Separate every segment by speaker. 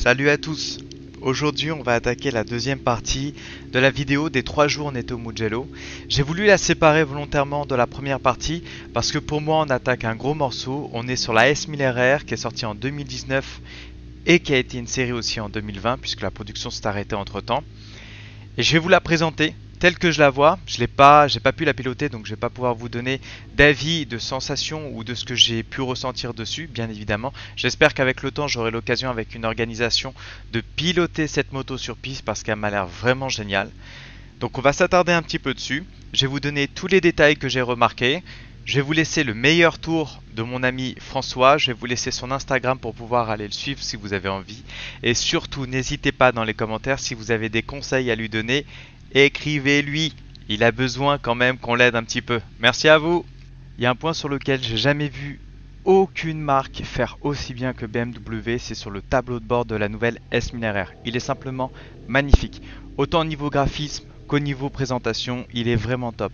Speaker 1: Salut à tous. Aujourd'hui on va attaquer la deuxième partie de la vidéo des 3 jours Netto Mugello. J'ai voulu la séparer volontairement de la première partie parce que pour moi on attaque un gros morceau. On est sur la S1000RR qui est sortie en 2019 et qui a été une série aussi en 2020 puisque la production s'est arrêtée entre temps. Et je vais vous la présenter telle que je la vois. J'ai pas pu la piloter, donc je vais pas pouvoir vous donner d'avis, de sensations ou de ce que j'ai pu ressentir dessus, bien évidemment. J'espère qu'avec le temps, j'aurai l'occasion avec une organisation de piloter cette moto sur piste parce qu'elle m'a l'air vraiment géniale. Donc on va s'attarder un petit peu dessus. Je vais vous donner tous les détails que j'ai remarqués. Je vais vous laisser le meilleur tour de mon ami François. Je vais vous laisser son Instagram pour pouvoir aller le suivre si vous avez envie. Et surtout, n'hésitez pas dans les commentaires si vous avez des conseils à lui donner. Écrivez-lui. Il a besoin quand même qu'on l'aide un petit peu. Merci à vous. Il y a un point sur lequel j'ai jamais vu aucune marque faire aussi bien que BMW, c'est sur le tableau de bord de la nouvelle S1000RR. Il est simplement magnifique. Autant au niveau graphisme qu'au niveau présentation, il est vraiment top.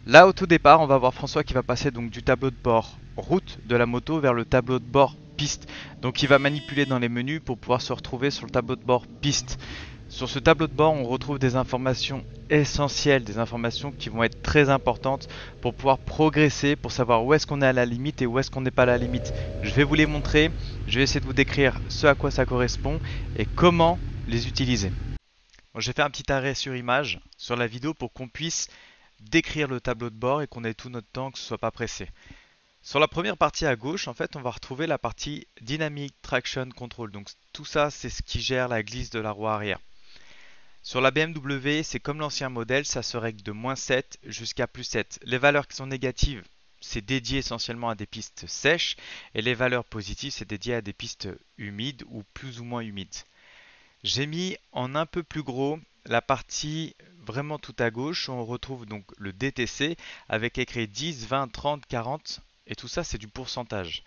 Speaker 1: Là au tout départ, on va voir François qui va passer donc du tableau de bord route de la moto vers le tableau de bord piste. Donc il va manipuler dans les menus pour pouvoir se retrouver sur le tableau de bord piste. Sur ce tableau de bord, on retrouve des informations essentielles, des informations qui vont être très importantes pour pouvoir progresser, pour savoir où est-ce qu'on est à la limite et où est-ce qu'on n'est pas à la limite. Je vais vous les montrer, je vais essayer de vous décrire ce à quoi ça correspond et comment les utiliser. Bon, j'ai fait un petit arrêt sur image sur la vidéo pour qu'on puisse décrire le tableau de bord et qu'on ait tout notre temps, que ce soit pas pressé. Sur la première partie à gauche, en fait, on va retrouver la partie Dynamic Traction Control. Donc tout ça, c'est ce qui gère la glisse de la roue arrière. Sur la BMW, c'est comme l'ancien modèle, ça se règle de -7 jusqu'à +7. Les valeurs qui sont négatives, c'est dédié essentiellement à des pistes sèches et les valeurs positives, c'est dédié à des pistes humides ou plus ou moins humides. J'ai mis en un peu plus gros la partie vraiment tout à gauche où on retrouve donc le DTC avec écrit 10, 20, 30, 40 et tout ça c'est du pourcentage.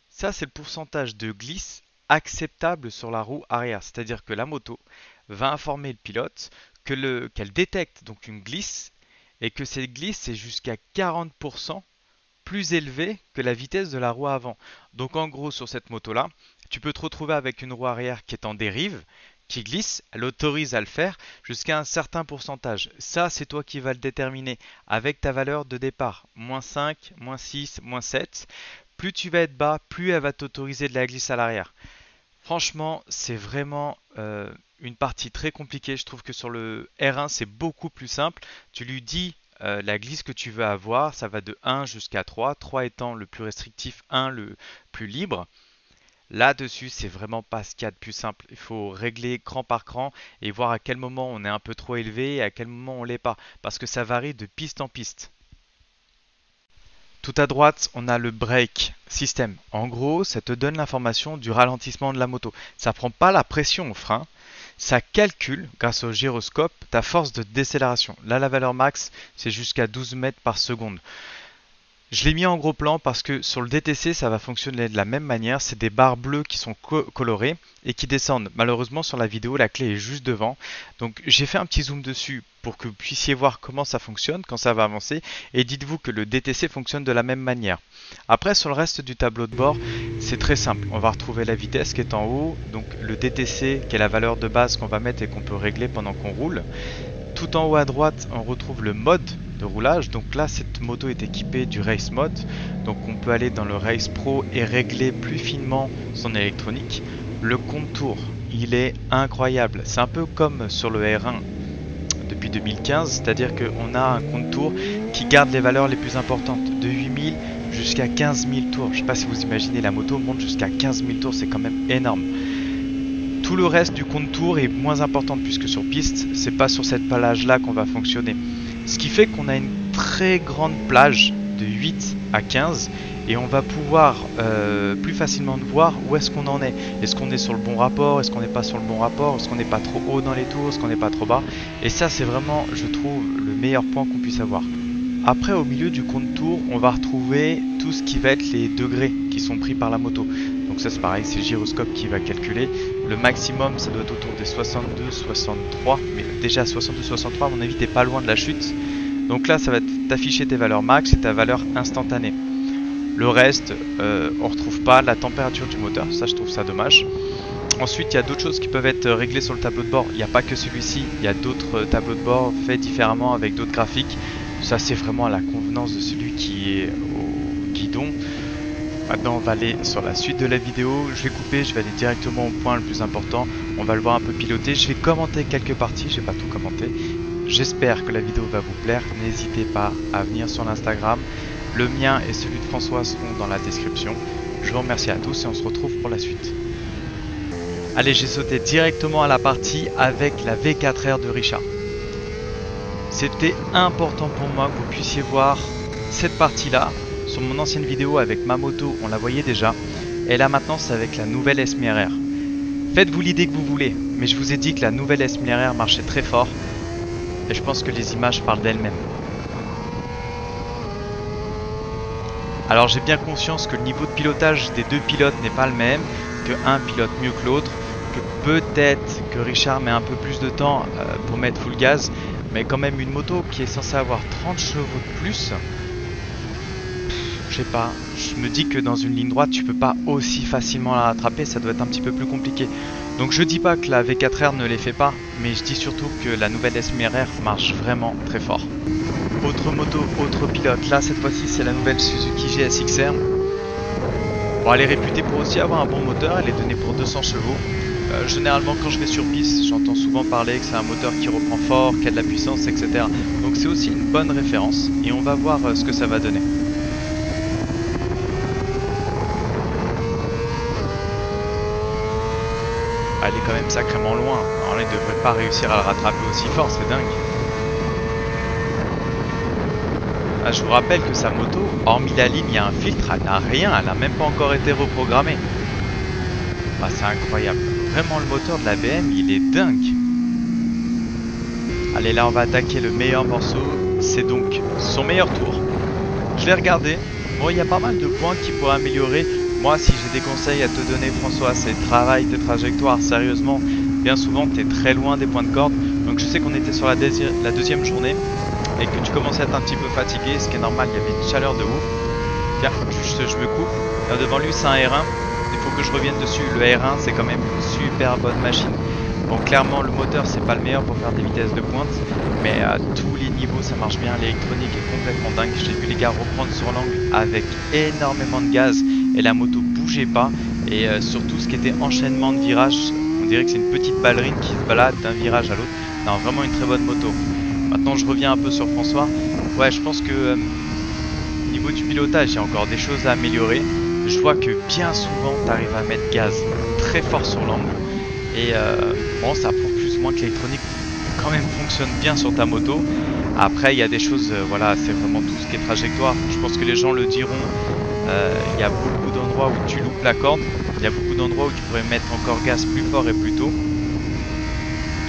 Speaker 1: Ça c'est le pourcentage de glisse acceptable sur la roue arrière, c'est-à-dire que la moto va informer le pilote qu'elle détecte donc une glisse et que cette glisse c'est jusqu'à 40% plus élevée que la vitesse de la roue avant. Donc en gros sur cette moto là, tu peux te retrouver avec une roue arrière qui est en dérive, qui glisse, elle autorise à le faire jusqu'à un certain pourcentage. Ça c'est toi qui vas le déterminer avec ta valeur de départ, -5, -6, -7. Plus tu vas être bas, plus elle va t'autoriser de la glisse à l'arrière. Franchement, c'est vraiment une partie très compliquée. Je trouve que sur le R1, c'est beaucoup plus simple. Tu lui dis la glisse que tu veux avoir, ça va de 1 jusqu'à 3, 3 étant le plus restrictif, 1 le plus libre. Là-dessus, c'est vraiment pas ce qu'il y a de plus simple. Il faut régler cran par cran et voir à quel moment on est un peu trop élevé et à quel moment on l'est pas. Parce que ça varie de piste en piste. Tout à droite, on a le brake system. En gros, ça te donne l'information du ralentissement de la moto. Ça ne prend pas la pression au frein. Ça calcule, grâce au gyroscope, ta force de décélération. Là, la valeur max, c'est jusqu'à 12 mètres par seconde. Je l'ai mis en gros plan parce que sur le DTC, ça va fonctionner de la même manière. C'est des barres bleues qui sont colorées et qui descendent. Malheureusement, sur la vidéo, la clé est juste devant. Donc, j'ai fait un petit zoom dessus pour que vous puissiez voir comment ça fonctionne quand ça va avancer. Et dites-vous que le DTC fonctionne de la même manière. Après, sur le reste du tableau de bord, c'est très simple. On va retrouver la vitesse qui est en haut. Donc, le DTC qui est la valeur de base qu'on va mettre et qu'on peut régler pendant qu'on roule. Tout en haut à droite, on retrouve le mode de roulage. Donc là, cette moto est équipée du Race Mode. Donc on peut aller dans le Race Pro et régler plus finement son électronique. Le contour, il est incroyable. C'est un peu comme sur le R1 depuis 2015, c'est-à-dire qu'on a un contour qui garde les valeurs les plus importantes, de 8000 jusqu'à 15 000 tours. Je ne sais pas si vous imaginez, la moto monte jusqu'à 15 000 tours, c'est quand même énorme. Tout le reste du contour est moins important puisque sur piste, c'est pas sur cette plage là qu'on va fonctionner. Ce qui fait qu'on a une très grande plage de 8 à 15 et on va pouvoir plus facilement voir où est-ce qu'on en est. Est-ce qu'on est sur le bon rapport? Est-ce qu'on n'est pas sur le bon rapport? Est-ce qu'on n'est pas trop haut dans les tours? Est-ce qu'on n'est pas trop bas? Et ça c'est vraiment, je trouve, le meilleur point qu'on puisse avoir. Après, au milieu du contour, on va retrouver tout ce qui va être les degrés qui sont pris par la moto. Donc ça c'est pareil, c'est le gyroscope qui va calculer. Le maximum, ça doit être autour des 62, 63. Mais déjà 62, 63, à mon avis, t'es pas loin de la chute. Donc là, ça va t'afficher tes valeurs max et ta valeur instantanée. Le reste, on retrouve pas la température du moteur. Ça, je trouve ça dommage. Ensuite, il y a d'autres choses qui peuvent être réglées sur le tableau de bord. Il n'y a pas que celui-ci, il y a d'autres tableaux de bord faits différemment avec d'autres graphiques. Ça, c'est vraiment à la convenance de celui qui est au guidon. Maintenant, on va aller sur la suite de la vidéo. Je vais couper, je vais aller directement au point le plus important. On va le voir un peu piloter. Je vais commenter quelques parties, je vais pas tout commenter. J'espère que la vidéo va vous plaire. N'hésitez pas à venir sur l'Instagram. Le mien et celui de François seront dans la description. Je vous remercie à tous et on se retrouve pour la suite. Allez, j'ai sauté directement à la partie avec la V4R de Richard. C'était important pour moi que vous puissiez voir cette partie-là. Sur mon ancienne vidéo avec ma moto, on la voyait déjà. Et là maintenant, c'est avec la nouvelle S1000RR. Faites-vous l'idée que vous voulez, mais je vous ai dit que la nouvelle S1000RR marchait très fort. Et je pense que les images parlent d'elles-mêmes. Alors j'ai bien conscience que le niveau de pilotage des deux pilotes n'est pas le même, que un pilote mieux que l'autre, que peut-être que Richard met un peu plus de temps pour mettre full gaz, mais quand même une moto qui est censée avoir 30 chevaux de plus, je sais pas, je me dis que dans une ligne droite tu peux pas aussi facilement la rattraper, ça doit être un petit peu plus compliqué. Donc je dis pas que la V4R ne les fait pas, mais je dis surtout que la nouvelle S1000RR marche vraiment très fort. Autre moto, autre pilote, là cette fois-ci c'est la nouvelle Suzuki GSX-R. Bon, elle est réputée pour aussi avoir un bon moteur, elle est donnée pour 200 chevaux. Généralement quand je vais sur piste, j'entends souvent parler que c'est un moteur qui reprend fort, qui a de la puissance, etc. Donc c'est aussi une bonne référence et on va voir ce que ça va donner. Elle est quand même sacrément loin, alors elle ne devrait pas réussir à la rattraper aussi fort, c'est dingue. Ah, je vous rappelle que sa moto, hormis la ligne, il y a un filtre, elle n'a rien, elle n'a même pas encore été reprogrammée. Ah, c'est incroyable. Vraiment, le moteur de la BM, il est dingue. Allez, là, on va attaquer le meilleur morceau. C'est donc son meilleur tour. Je vais regarder. Bon, il y a pas mal de points qui pourraient améliorer. Moi, si j'ai des conseils à te donner, François, c'est travail de trajectoire. Sérieusement, bien souvent, tu es très loin des points de corde. Donc, je sais qu'on était sur la deuxième journée et que tu commençais à être un petit peu fatigué, ce qui est normal, il y avait une chaleur de ouf. Tiens, je me coupe. Là, devant lui, c'est un R1. Il faut que je revienne dessus. Le R1, c'est quand même une super bonne machine. Bon, clairement, le moteur, c'est pas le meilleur pour faire des vitesses de pointe, mais à tous les niveaux, ça marche bien. L'électronique est complètement dingue. J'ai vu les gars reprendre sur l'angle avec énormément de gaz et la moto bougeait pas. Et surtout, ce qui était enchaînement de virages, on dirait que c'est une petite ballerine qui se balade d'un virage à l'autre. Non, vraiment une très bonne moto. Maintenant, je reviens un peu sur François. Ouais, je pense que au niveau du pilotage, il y a encore des choses à améliorer. Je vois que bien souvent, tu arrives à mettre gaz très fort sur l'angle. Et bon, ça prouve plus ou moins que l'électronique quand même fonctionne bien sur ta moto. Après, il y a des choses, voilà, c'est vraiment tout ce qui est trajectoire. Je pense que les gens le diront. Il y a beaucoup d'endroits où tu loupes la corde. Il y a beaucoup d'endroits où tu pourrais mettre encore gaz plus fort et plus tôt.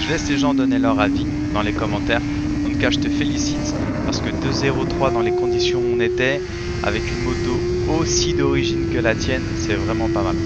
Speaker 1: Je laisse les gens donner leur avis dans les commentaires. En tout cas, je te félicite parce que 2.03 dans les conditions où on était, avec une moto aussi d'origine que la tienne, c'est vraiment pas mal.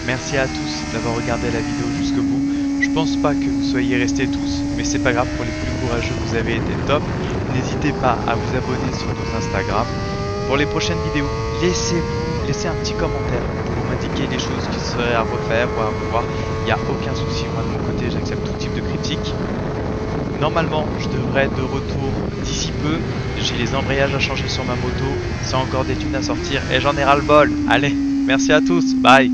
Speaker 1: Merci à tous d'avoir regardé la vidéo jusqu'au bout. Je pense pas que vous soyez restés tous, mais c'est pas grave, pour les plus courageux, vous avez été top. N'hésitez pas à vous abonner sur nos Instagram. Pour les prochaines vidéos, laissez un petit commentaire pour m'indiquer les choses qui seraient à refaire ou à revoir. Il n'y a aucun souci, moi de mon côté, j'accepte tout type de critique. Normalement, je devrais être de retour d'ici peu. J'ai les embrayages à changer sur ma moto, c'est encore des thunes à sortir et j'en ai ras le bol. Allez, merci à tous, bye.